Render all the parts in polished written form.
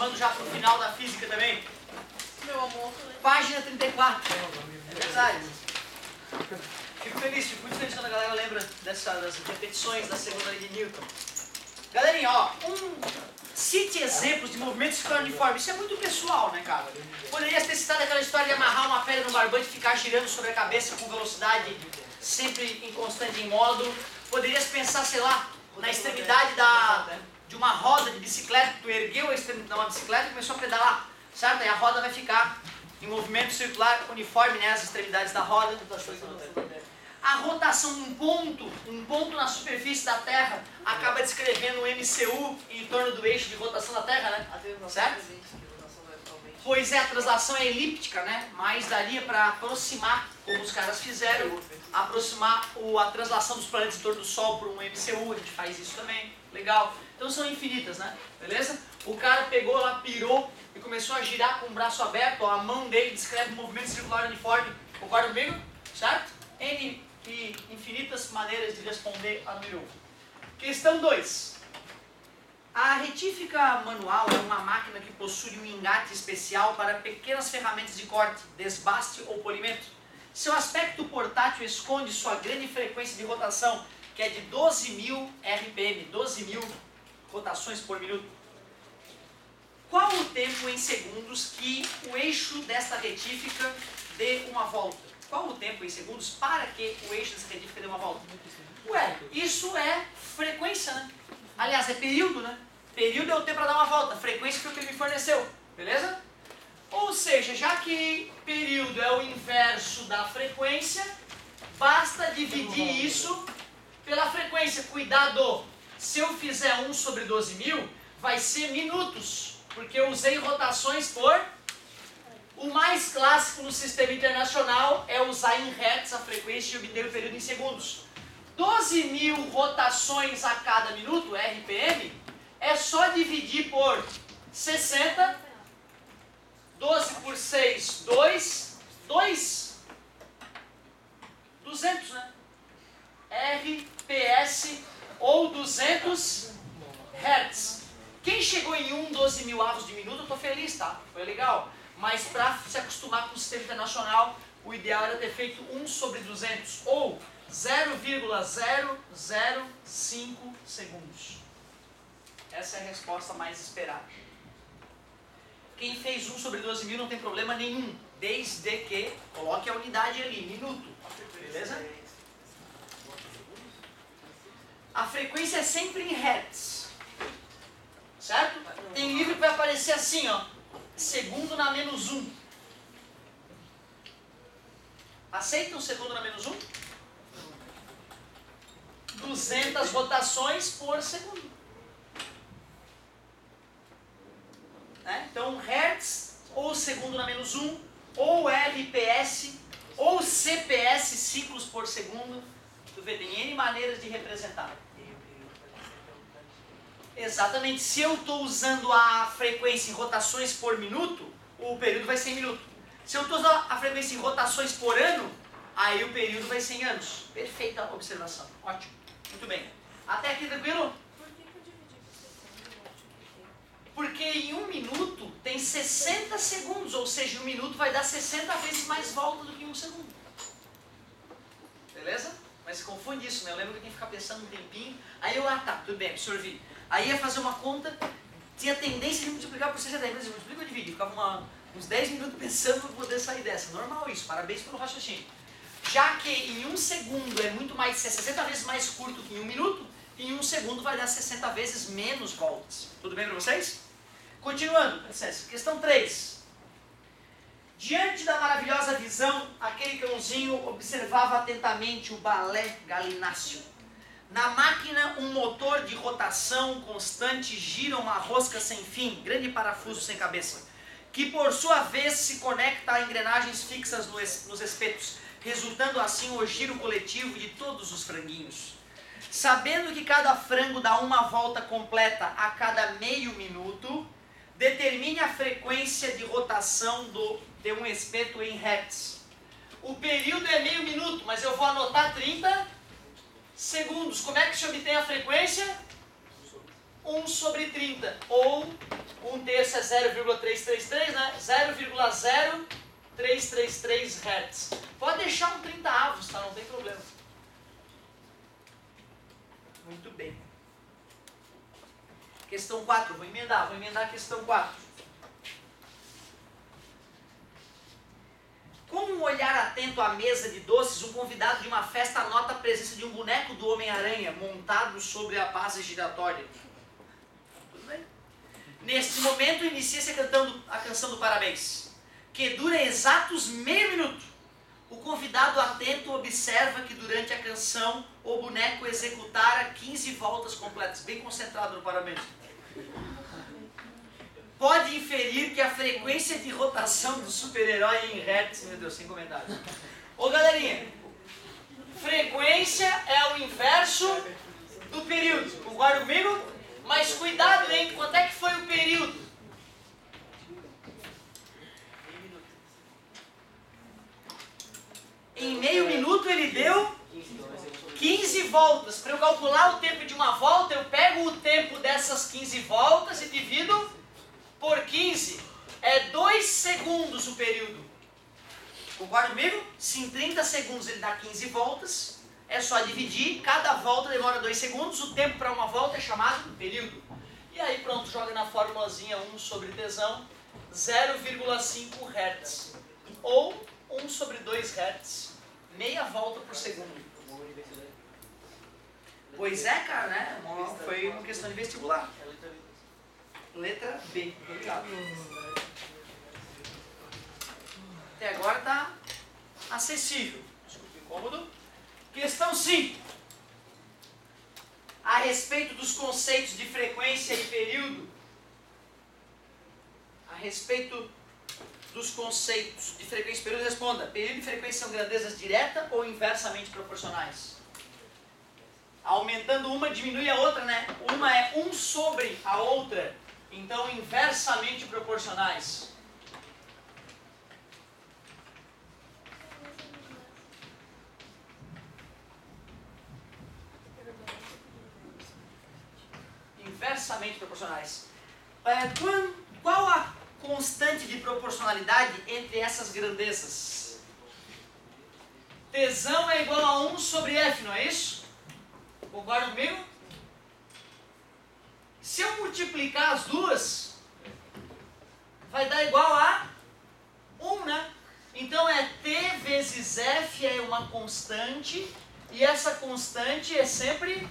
aproximando já para o final da física também. Meu amor. Página 34. É verdade. Fico muito feliz quando a galera lembra das repetições da segunda lei de Newton. Galerinha, ó, cite exemplos de movimentos circulares uniformes. Isso é muito pessoal, né, cara? Poderia ter citado aquela história de amarrar uma pedra no barbante e ficar girando sobre a cabeça com velocidade sempre em constante em módulo. Poderias pensar, sei lá, na extremidade de uma roda de bicicleta, tu ergueu a extremidade de uma bicicleta e começou a pedalar, certo? Aí a roda vai ficar em movimento circular uniforme, né, as extremidades da roda. A rotação, um ponto na superfície da Terra acaba descrevendo o MCU em torno do eixo de rotação da Terra, né? Certo? Pois é, a translação é elíptica, né? Mas daria para aproximar, como os caras fizeram, aproximar a translação dos planetas em torno do Sol por um MCU, a gente faz isso também, legal. Então são infinitas, né? Beleza? O cara pegou lá, pirou e começou a girar com o braço aberto, ó, a mão dele descreve um movimento circular uniforme, concorda comigo? Certo? N e infinitas maneiras de responder a número 1. Questão 2. A retífica manual é uma máquina que possui um engate especial para pequenas ferramentas de corte, desbaste ou polimento. Seu aspecto portátil esconde sua grande frequência de rotação, que é de 12.000 RPM, 12.000 rotações por minuto. Qual o tempo em segundos que o eixo desta retífica dê uma volta? Qual o tempo em segundos para que o eixo dessa retífica dê uma volta? Ué, isso é frequência, né? Aliás, é período, né? Período é o tempo para dar uma volta. Frequência foi o que ele me forneceu. Beleza? Ou seja, já que período é o inverso da frequência, basta dividir isso pela frequência. Cuidado! Se eu fizer 1 sobre 12.000, vai ser minutos. Porque eu usei rotações por... O mais clássico no sistema internacional é usar em hertz a frequência e obter o período em segundos. 12.000 rotações a cada minuto, RPM, é só dividir por 60, 12 por 6, 200, né? RPS ou 200 Hz. Quem chegou em 12.000 avos de minuto, eu tô feliz, tá? Foi legal. Mas para se acostumar com o sistema internacional, o ideal era ter feito 1 sobre 200 ou 0,005 segundos. Essa é a resposta mais esperada. Quem fez 1 sobre 12.000 não tem problema nenhum, desde que coloque a unidade ali, minuto. Beleza? A frequência é sempre em hertz. Certo? Tem livro que vai aparecer assim, ó. Segundo na menos 1. Aceita um segundo na menos 1? 200 rotações por segundo. Né? Então, Hertz, ou segundo na menos 1, ou RPS, ou CPS, ciclos por segundo. Tu vê, tem N maneiras de representar. Exatamente, se eu estou usando a frequência em rotações por minuto, o período vai ser em minuto. Se eu estou usando a frequência em rotações por ano, aí o período vai ser em anos. Perfeita observação, ótimo, muito bem. Até aqui tranquilo? Por que eu dividi por segundo? Porque em 1 minuto tem 60 segundos, ou seja, 1 minuto vai dar 60 vezes mais volta do que 1 segundo. Beleza? Mas se confunde isso, né? Eu lembro que eu tinha que ficar pensando um tempinho, aí eu, tá, tudo bem, absorvi. Aí ia fazer uma conta, tinha tendência de multiplicar por 60, mas eu multiplico ou dividir? Ficava uns 10 minutos pensando para poder sair dessa. Normal isso, parabéns pelo raciocínio. Já que em 1 segundo é muito mais, 60 vezes mais curto que em 1 minuto, em 1 segundo vai dar 60 vezes menos voltas. Tudo bem para vocês? Continuando, licença. Questão 3. Diante da maravilhosa visão, aquele cãozinho observava atentamente o balé galináceo. Na máquina, um motor de rotação constante gira uma rosca sem fim, grande parafuso sem cabeça, que por sua vez se conecta a engrenagens fixas nos espetos, resultando assim o giro coletivo de todos os franguinhos. Sabendo que cada frango dá uma volta completa a cada meio minuto, determine a frequência de rotação de um espeto em hertz. O período é meio minuto, mas eu vou anotar 30 segundos. Como é que se obtém a frequência? 1 sobre 30, ou 1/3 é 0,333, né? 0,0333 Hz. Pode deixar um 30 avos, tá? Não tem problema. Muito bem. Questão 4, vou emendar a questão 4. Com um olhar atento à mesa de doces, um convidado de uma festa nota a presença de um boneco do Homem-Aranha montado sobre a base giratória. Tudo bem? Neste momento, inicia-se cantando a canção do parabéns, que dura exatos meio minuto. O convidado atento observa que durante a canção o boneco executara 15 voltas completas. Bem concentrado no parabéns. Pode inferir que a frequência de rotação do super-herói em hertz... Meu Deus, sem comentário. Ô galerinha, frequência é o inverso do período. Concorda comigo? Mas cuidado, hein? Quanto é que foi o período? Em meio minuto ele deu 15 voltas. Para eu calcular o tempo de uma volta, eu pego o tempo dessas 15 voltas e divido por 15. É 2 segundos o período. Concorda comigo? Se em 30 segundos ele dá 15 voltas, é só dividir. Cada volta demora 2 segundos. O tempo para uma volta é chamado período. E aí pronto, joga na formulazinha 1 sobre tesão, 0,5 Hz. Ou 1 sobre 2 Hz. Meia volta por segundo. Pois é, cara, né? Foi uma questão de vestibular. Letra B. Obrigado. Até agora está acessível. Desculpa, incômodo. Questão 5. A respeito dos conceitos de frequência e período. A respeito dos conceitos de frequência e período, responda. Período e frequência são grandezas direta ou inversamente proporcionais? Aumentando uma, diminui a outra, né? Uma é 1 sobre a outra. Então, inversamente proporcionais. Inversamente proporcionais. Qual a constante de proporcionalidade entre essas grandezas? Tesão é igual a 1 sobre F, não é isso? Concorda comigo? Se eu multiplicar as duas, vai dar igual a 1, né? Então é T vezes F é uma constante, e essa constante é sempre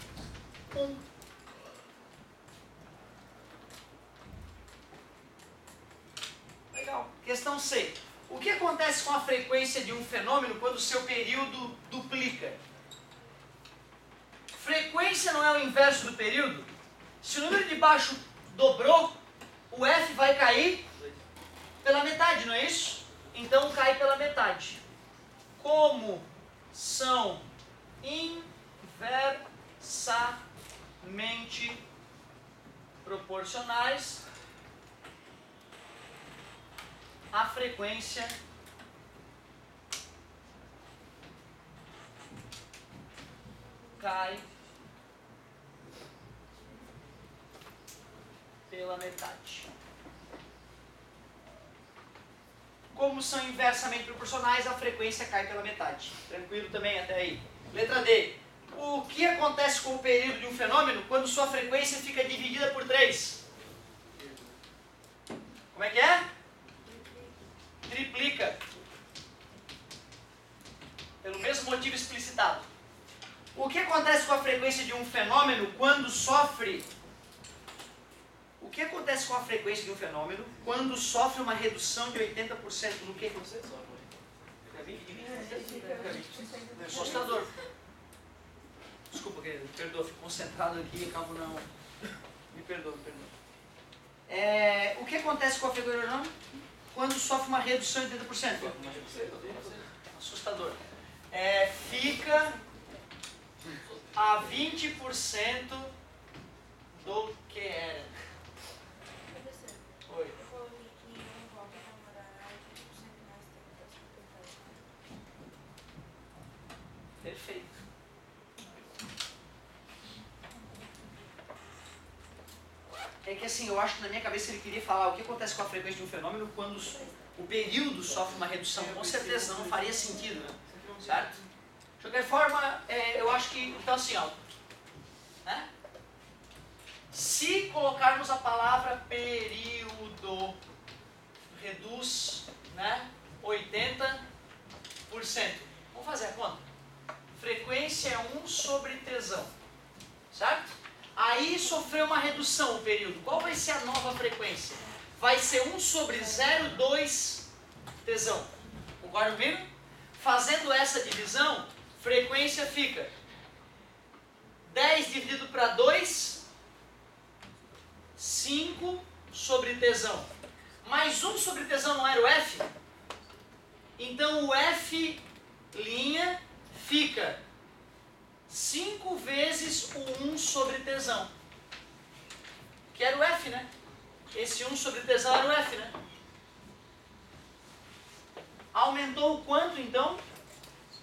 1. Legal. Questão C. O que acontece com a frequência de um fenômeno quando o seu período duplica? Frequência não é o inverso do período? Se o número de baixo dobrou, o F vai cair pela metade, não é isso? Então cai pela metade. Como são inversamente proporcionais, a frequência cai pela metade. Como são inversamente proporcionais, a frequência cai pela metade. Tranquilo também até aí. Letra D. O que acontece com o período de um fenômeno quando sua frequência fica dividida por 3? Como é que é? Triplica. Pelo mesmo motivo explicitado. O que acontece com a frequência de um fenômeno quando sofre... O que acontece com a frequência de um fenômeno quando sofre uma redução de 80% no que? Você sofre. É assustador. Desculpa, querido, me perdoa, fico concentrado aqui e acabo não... Me perdoa, me perdoa. O que acontece com a frequência do fenômeno quando sofre uma redução de 80%? Assustador. Fica a 20% do que era. Oi. Perfeito. que assim, eu acho que na minha cabeça ele queria falar o que acontece com a frequência de um fenômeno quando o período sofre uma redução. Com certeza não faria sentido, né? Certo? De qualquer forma, eu acho que, então assim, ó, né? Se colocarmos a palavra período reduz, né, 80%, vamos fazer a conta. Frequência é 1 sobre tesão, certo? Aí sofreu uma redução o período. Qual vai ser a nova frequência? Vai ser 1 sobre 0,2 tesão. Concorda comigo? Fazendo essa divisão, frequência fica 10 dividido para 2, 5 sobre tesão. Mais 1 sobre tesão não era o F? Então o F' fica 5 vezes o 1 sobre tesão. Que era o F, né? Esse 1 sobre tesão era o F, né? Aumentou o quanto, então?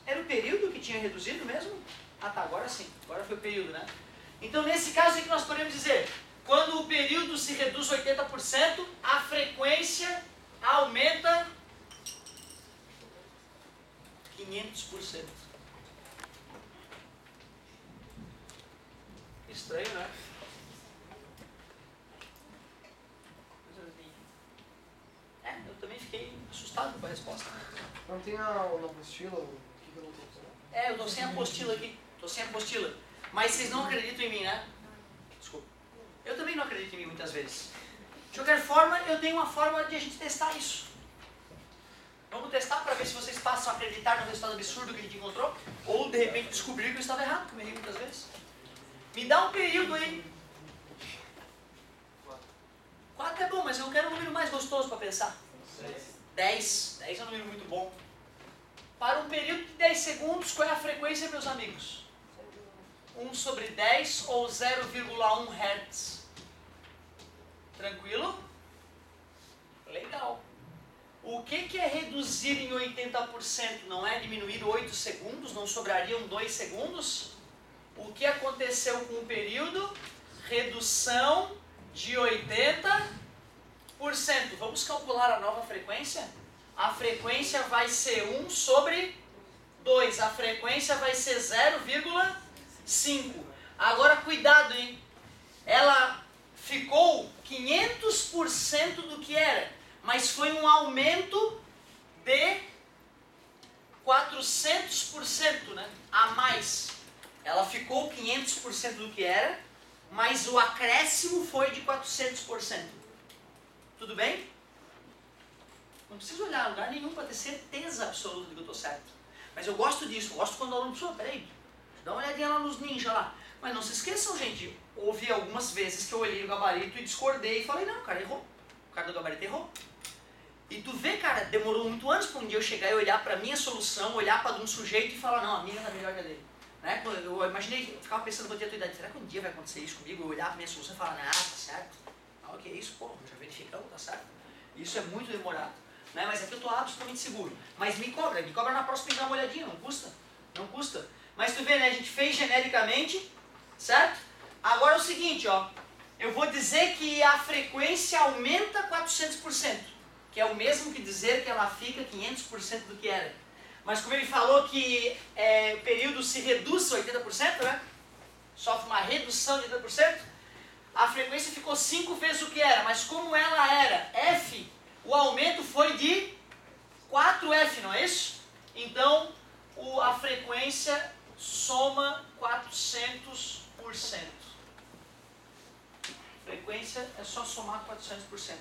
Era o período que tinha reduzido mesmo? Ah tá, agora sim. Agora foi o período, né? Então nesse caso, o que nós podemos dizer? Quando o período se reduz 80%, a frequência aumenta 500%. Estranho, né? Eu também fiquei assustado com a resposta. Não tem a apostila? O que eu não tô? Eu tô sem a apostila aqui. Tô sem a apostila. Mas vocês não acreditam em mim, né? Desculpa. Eu também não acredito em mim muitas vezes. De qualquer forma, eu tenho uma forma de a gente testar isso. Vamos testar para ver se vocês passam a acreditar no resultado absurdo que a gente encontrou, ou de repente descobrir que eu estava errado, como eu errei muitas vezes. Me dá um período aí. 4 é bom, mas eu quero um número mais gostoso para pensar. 10. 10 é um número muito bom. Para um período de 10 segundos, qual é a frequência, meus amigos? 1 sobre 10 ou 0,1 Hz. Tranquilo? Legal. O que é reduzir em 80%? Não é diminuir 8 segundos? Não sobrariam 2 segundos? O que aconteceu com o período? Redução de 80%. Vamos calcular a nova frequência? A frequência vai ser 1 sobre 2. A frequência vai ser 0,5. Agora cuidado, hein? Ela ficou 500% do que era, mas foi um aumento de 400%, né? A mais. Ela ficou 500% do que era, mas o acréscimo foi de 400%. Tudo bem? Não preciso olhar em lugar nenhum para ter certeza absoluta de que eu estou certo. Mas eu gosto disso, eu gosto quando o aluno pessoa, peraí, dá uma olhadinha lá nos ninjas lá. Mas não se esqueçam, gente, houve algumas vezes que eu olhei o gabarito e discordei e falei, não, o cara errou. O cara do gabarito errou. E tu vê, cara, demorou muito anos para um dia eu chegar e olhar para a minha solução, olhar para um sujeito e falar, não, a minha está melhor que a dele. Né? Eu imaginei, eu ficava pensando quando eu tinha a tua idade, será que um dia vai acontecer isso comigo? Eu olhar para a minha solução e falar, tá certo. O que é isso? Pô, já verificamos, tá certo. Isso é muito demorado. Né? Mas aqui eu estou absolutamente seguro. Mas me cobra na próxima e dá uma olhadinha, não custa. Não custa. Mas tu vê, né, a gente fez genericamente, certo? Agora é o seguinte, ó, eu vou dizer que a frequência aumenta 400%, que é o mesmo que dizer que ela fica 500% do que era. Mas como ele falou que o período se reduz 80%, né? Sofre uma redução de 80%, a frequência ficou 5 vezes o que era, mas como ela era F, o aumento foi de 4F, não é isso? Então, a frequência soma 400%. Frequência é só somar 400%.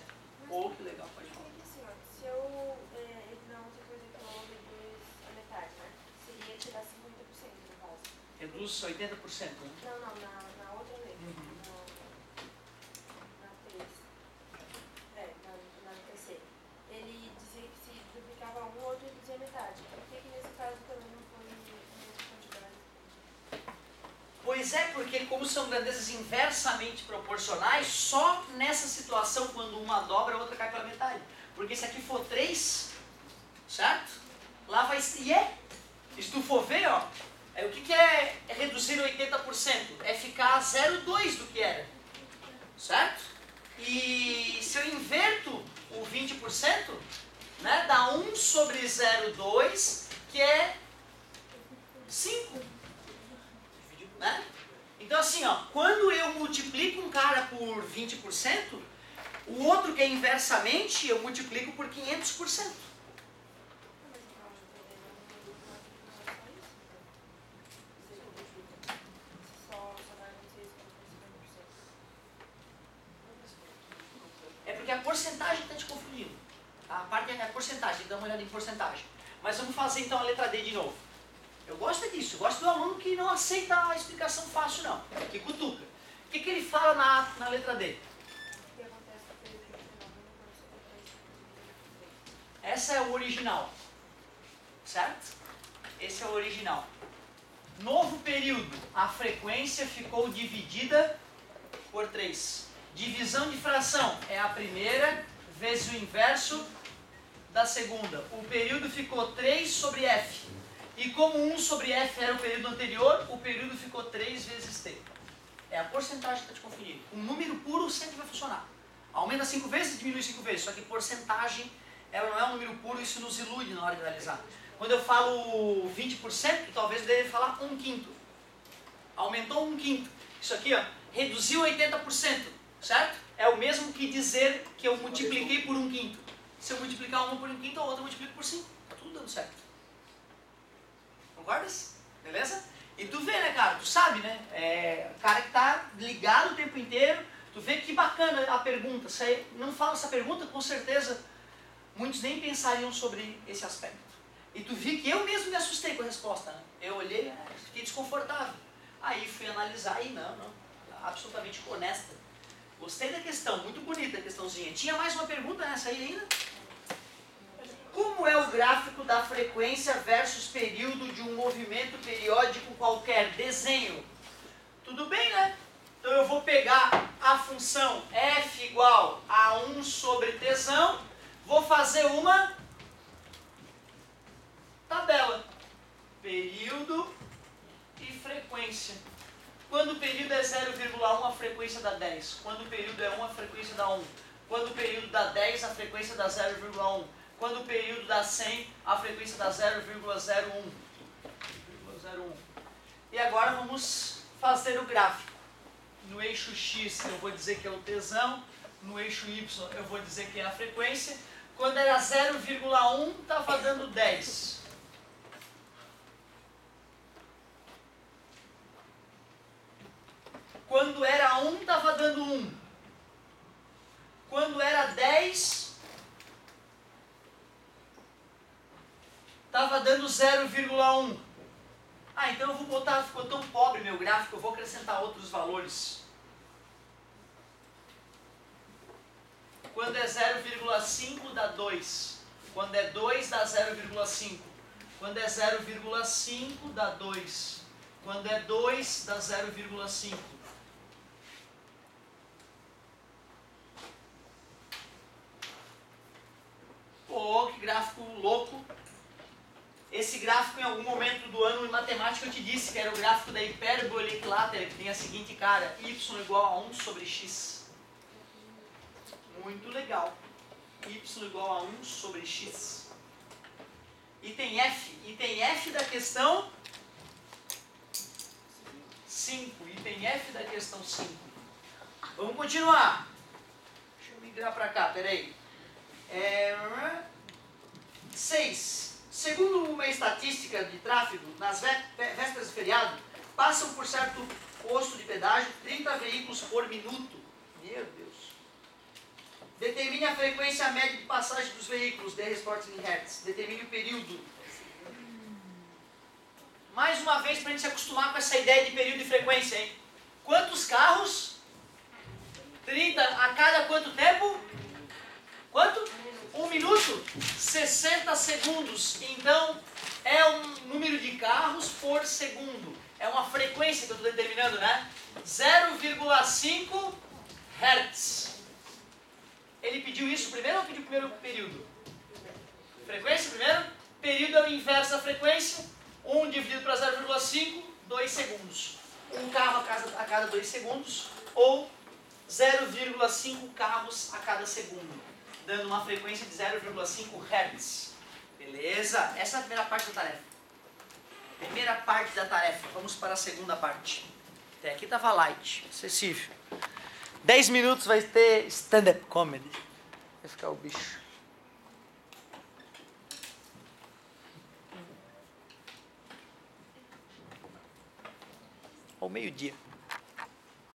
Oh, que legal, pode falar. Assim, ó, se eu, na outra coisa que eu reduz a metade, né? Seria tirar 50% no caso. Reduz 80%, né? Não, na outra letra. Na 3. Na terceira. Ele dizia que se duplicava um, o outro reduzia a metade. Por que nesse caso também não foi a mesma quantidade? Pois é, porque como são grandezas inversamente proporcionais, só nessa situação, quando uma dobra, a outra cai pela metade. Porque se aqui for 3, certo? Lá vai ser... E se tu for ver, ó, o que é reduzir 80%? É ficar 0,2 do que era. Certo? E se eu inverto o 20%, né, dá 1 sobre 0,2, que é 5. Né? Então assim, ó, quando eu multiplico um cara por 20%, o outro que é inversamente, eu multiplico por 500%. É porque a porcentagem está te confundindo. A parte é a porcentagem, dá uma olhada em porcentagem. Mas vamos fazer então a letra D de novo. Eu gosto disso, eu gosto do aluno que não aceita a explicação fácil não, que cutuca. O que ele fala na letra D? Essa é o original, certo? Esse é o original. Novo período, a frequência ficou dividida por 3. Divisão de fração é a primeira vezes o inverso da segunda. O período ficou 3 sobre F. E como 1 sobre F era o período anterior, o período ficou 3 vezes T. É a porcentagem que está te confundindo. Um número puro sempre vai funcionar. Aumenta 5 vezes e diminui 5 vezes. Só que porcentagem, ela não é um número puro, isso nos ilude na hora de analisar. Quando eu falo 20%, talvez eu deva falar 1/5. Aumentou 1/5. Isso aqui, ó, reduziu 80%, certo? É o mesmo que dizer que eu multipliquei por 1/5. Se eu multiplicar uma por 1/5, a outra eu multiplico por 5. Tá tudo dando certo. Concordas? Beleza? E tu vê, né, cara? Tu sabe, né? É o cara que tá ligado o tempo inteiro. Tu vê que bacana a pergunta. Se não fala essa pergunta, com certeza muitos nem pensariam sobre esse aspecto. E tu viu que eu mesmo me assustei com a resposta, né? Eu olhei, fiquei desconfortável. Aí fui analisar e não, absolutamente honesta. Gostei da questão, muito bonita a questãozinha. Tinha mais uma pergunta nessa aí ainda? Como é o gráfico da frequência versus período de um movimento periódico qualquer? Desenho. Tudo bem, né? Então eu vou pegar a função f igual a 1 sobre tzão, vou fazer uma tabela. Período e frequência. Quando o período é 0,1, a frequência dá 10. Quando o período é 1, a frequência dá 1. Quando o período dá 10, a frequência dá 0,1. Quando o período dá 100, a frequência dá 0,01. E agora vamos fazer o gráfico. No eixo X eu vou dizer que é o tzão, no eixo Y eu vou dizer que é a frequência. Quando era 0,1, estava dando 10. Quando era 1, estava dando 1. Quando era 10, estava dando 0,1. Ah, então eu vou botar, ficou tão pobre meu gráfico, eu vou acrescentar outros valores. Quando é 0,5 dá 2. Quando é 2 dá 0,5. Quando é 0,5 dá 2. Quando é 2 dá 0,5. Pô, que gráfico louco. Esse gráfico, em algum momento do ano em matemática, eu te disse que era o gráfico da hipérbole equilátera, que tem a seguinte cara, y igual a 1 sobre x. Muito legal. Y igual a 1 sobre x. Item F da questão 5. Item F da questão 5. Vamos continuar. Deixa eu migrar para cá, peraí. 6. Segundo uma estatística de tráfego, nas vésperas de feriado, passam por certo posto de pedágio 30 veículos por minuto. Meu Deus. Determine a frequência média de passagem dos veículos, dê resposta em hertz. Determine o período. Mais uma vez, para a gente se acostumar com essa ideia de período e frequência, hein? Quantos carros? 30 a cada quanto tempo? Quanto? 1 minuto? 60 segundos. Então, é um número de carros por segundo. É uma frequência que eu estou determinando, né? 0,5 Hz. Ele pediu isso primeiro ou pediu primeiro o período? Frequência primeiro? Período é o inverso da frequência. 1 dividido para 0,5, 2 segundos. Um carro a cada 2 segundos. Ou 0,5 carros a cada segundo, dando uma frequência de 0,5 Hz. Beleza? Essa é a primeira parte da tarefa. Primeira parte da tarefa. Vamos para a segunda parte. Até aqui estava light, acessível. 10 minutos vai ter stand-up comedy. Vai ficar o bicho. Ao meio-dia.